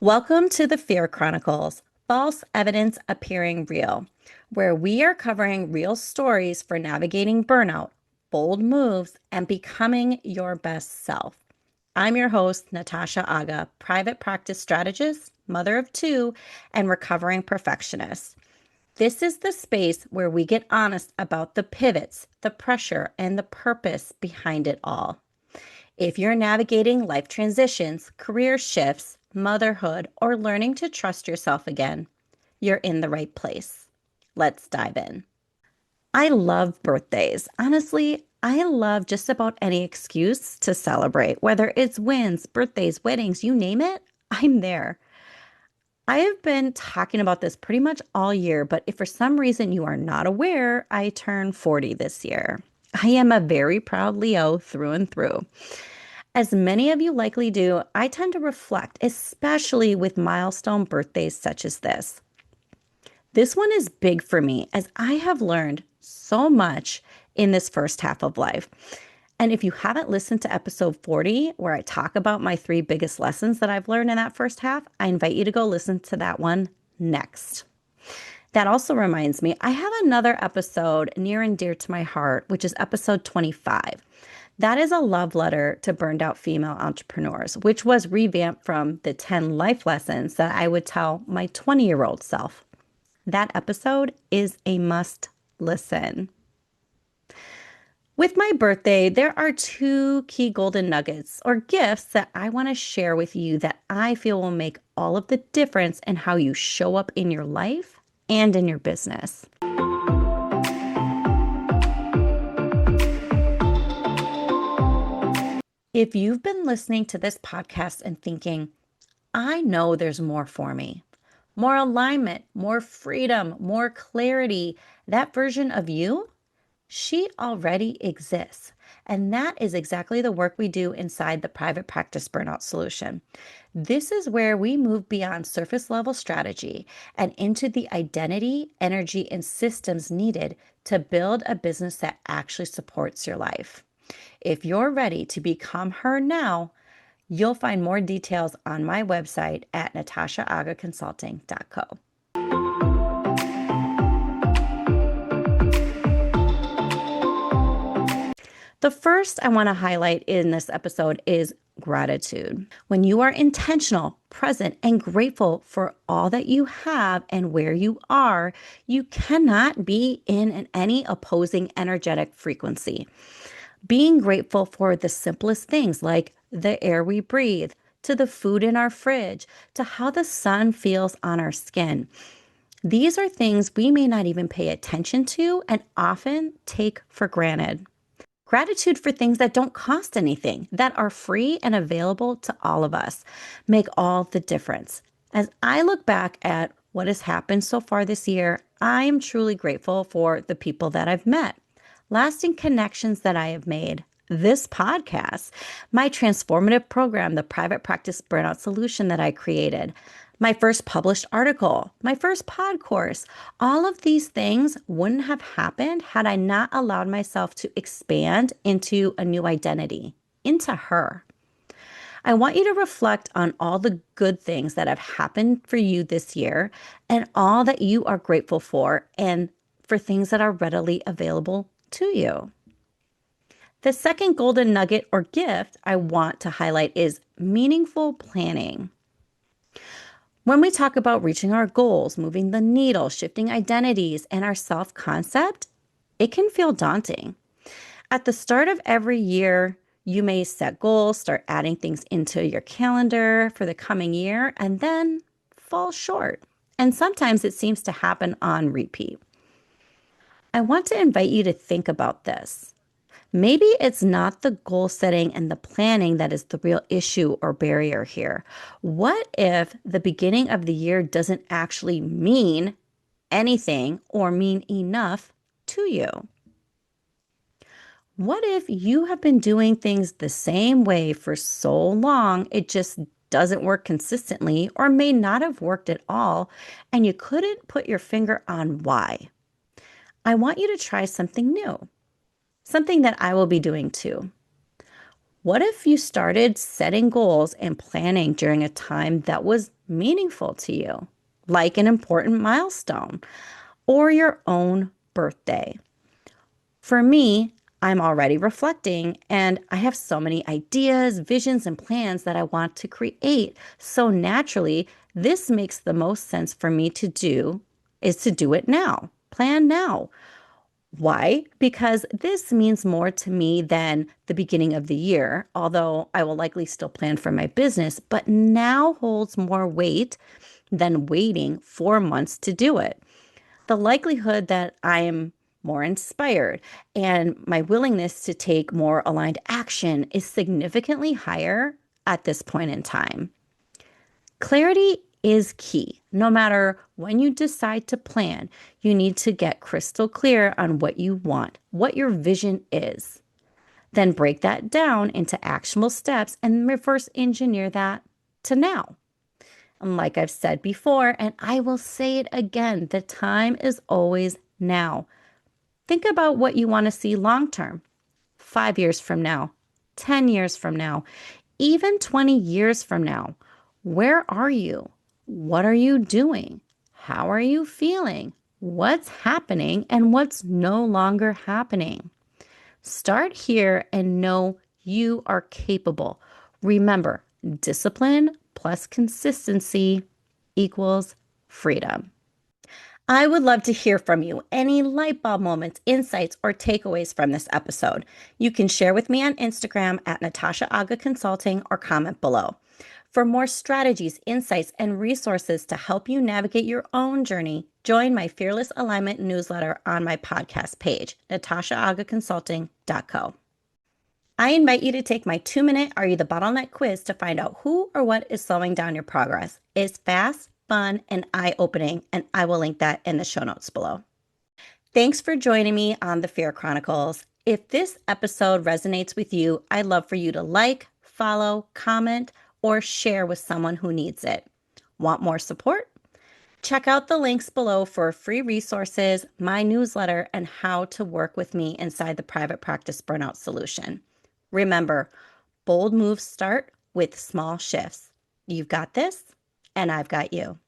Welcome to the F.E.A.R Chronicles, false evidence appearing real, where we are covering real stories for navigating burnout, bold moves, and becoming your best self. I'm your host, Natasha Agha, private practice strategist, mother of two, and recovering perfectionist. This is the space where we get honest about the pivots, the pressure, and the purpose behind it all. If you're navigating life transitions, career shifts, motherhood, or learning to trust yourself again, you're in the right place. Let's dive in. I love birthdays. Honestly, I love just about any excuse to celebrate, whether it's wins, birthdays, weddings, you name it, I'm there. I have been talking about this pretty much all year, but if for some reason you are not aware, I turn 40 this year. I am a very proud Leo through and through. As many of you likely do, I tend to reflect, especially with milestone birthdays such as this. This one is big for me as I have learned so much in this first half of life. And if you haven't listened to episode 40, where I talk about my 3 biggest lessons that I've learned in that first half, I invite you to go listen to that one next. That also reminds me, I have another episode near and dear to my heart, which is episode 25. That is a love letter to burned out female entrepreneurs, which was revamped from the 10 life lessons that I would tell my 20-year-old self. That episode is a must listen. With my birthday, there are 2 key golden nuggets or gifts that I want to share with you that I feel will make all of the difference in how you show up in your life and in your business. If you've been listening to this podcast and thinking, I know there's more for me, more alignment, more freedom, more clarity, that version of you, she already exists. And that is exactly the work we do inside the Private Practice Burnout Solution. This is where we move beyond surface level strategy and into the identity, energy, and systems needed to build a business that actually supports your life. If you're ready to become her now, you'll find more details on my website at natashaagaconsulting.co. The first I want to highlight in this episode is gratitude. When you are intentional, present, and grateful for all that you have and where you are, you cannot be in any opposing energetic frequency. Being grateful for the simplest things like the air we breathe, to the food in our fridge, to how the sun feels on our skin. These are things we may not even pay attention to and often take for granted. Gratitude for things that don't cost anything, that are free and available to all of us, make all the difference. As I look back at what has happened so far this year, I am truly grateful for the people that I've met, lasting connections that I have made, this podcast, my transformative program, the Private Practice Burnout Solution that I created, my first published article, my first pod course. All of these things wouldn't have happened had I not allowed myself to expand into a new identity, into her. I want you to reflect on all the good things that have happened for you this year and all that you are grateful for and for things that are readily available to you. The second golden nugget or gift I want to highlight is meaningful planning. When we talk about reaching our goals, moving the needle, shifting identities, and our self-concept, it can feel daunting. At the start of every year, you may set goals, start adding things into your calendar for the coming year, and then fall short. And sometimes it seems to happen on repeat. I want to invite you to think about this. Maybe it's not the goal setting and the planning that is the real issue or barrier here. What if the beginning of the year doesn't actually mean anything or mean enough to you? What if you have been doing things the same way for so long, it just doesn't work consistently or may not have worked at all, and you couldn't put your finger on why? I want you to try something new. Something that I will be doing too. What if you started setting goals and planning during a time that was meaningful to you, like an important milestone or your own birthday? For me, I'm already reflecting and I have so many ideas, visions, and plans that I want to create. So naturally, this makes the most sense for me to do is to do it now. Plan now. Why? Because this means more to me than the beginning of the year, although I will likely still plan for my business, but now holds more weight than waiting 4 months to do it. The likelihood that I am more inspired and my willingness to take more aligned action is significantly higher at this point in time. Clarity is key. No matter when you decide to plan, you need to get crystal clear on what you want, what your vision is. Then break that down into actionable steps and reverse engineer that to now. And like I've said before, and I will say it again, the time is always now. Think about what you want to see long term, 5 years from now, 10 years from now, even 20 years from now. Where are you? What are you doing? How are you feeling? What's happening and what's no longer happening? Start here and know you are capable. Remember, discipline plus consistency equals freedom. I would love to hear from you. Any light bulb moments, insights, or takeaways from this episode. You can share with me on Instagram at Natasha Agha Consulting or comment below. For more strategies, insights, and resources to help you navigate your own journey, join my Fearless Alignment newsletter on my podcast page, natashaagaconsulting.co. I invite you to take my 2-minute Are You the Bottleneck quiz to find out who or what is slowing down your progress. It's fast, fun, and eye-opening, and I will link that in the show notes below. Thanks for joining me on the F.E.A.R Chronicles. If this episode resonates with you, I'd love for you to like, follow, comment, or share with someone who needs it. Want more support? Check out the links below for free resources, my newsletter, and how to work with me inside the Private Practice Burnout Solution. Remember, bold moves start with small shifts. You've got this, and I've got you.